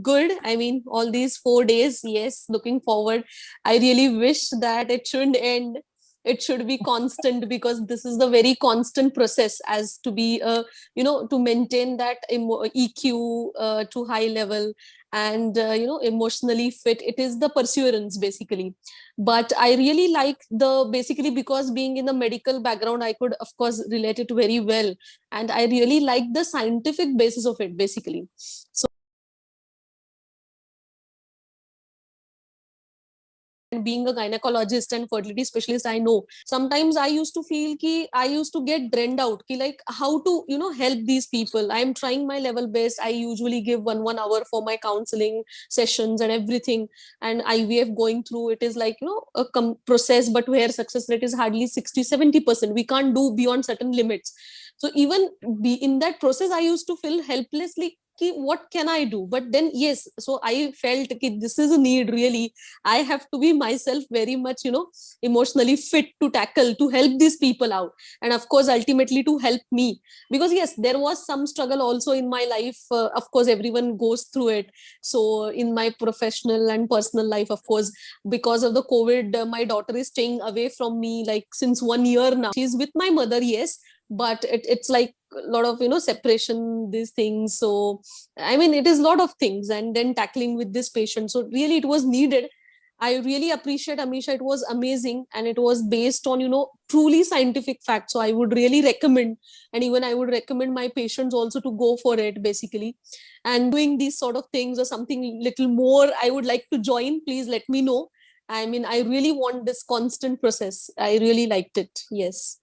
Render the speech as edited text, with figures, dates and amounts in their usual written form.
Good. I mean, all these 4 days, yes, looking forward. I really wish that it shouldn't end. It should be constant because this is the very constant process as to be, to maintain that EQ to high level and, emotionally fit. It is the perseverance basically. But I really like basically because being in the medical background, I could, of course, relate it very well. And I really like the scientific basis of it basically. So being a gynecologist and fertility specialist, I know sometimes I used to feel ki I used to get drained out ki like how to help these people. I am trying my level best. I usually give one hour for my counseling sessions and everything, and IVF going through it is like a process, but where success rate is hardly 60-70%. We can't do beyond certain limits. So even be in that process, I used to feel helplessly ki what can I do. But then yes, so I felt ki this is a need really. I have to be myself very much, emotionally fit to tackle, to help these people out. And of course, ultimately to help me. Because yes, there was some struggle also in my life. Of course, everyone goes through it. So in my professional and personal life, of course, because of the COVID, my daughter is staying away from me like since 1 year now. She's with my mother, yes, but it's like a lot of separation, these things. So I mean, it is a lot of things, and then tackling with this patient, so really it was needed. I really appreciate, Amisha. It was amazing, and it was based on truly scientific facts. So I would really recommend, and even I would recommend my patients also to go for it, basically. And doing these sort of things or something little more, I would like to join. Please let me know. I mean, I really want this constant process. I really liked it. Yes.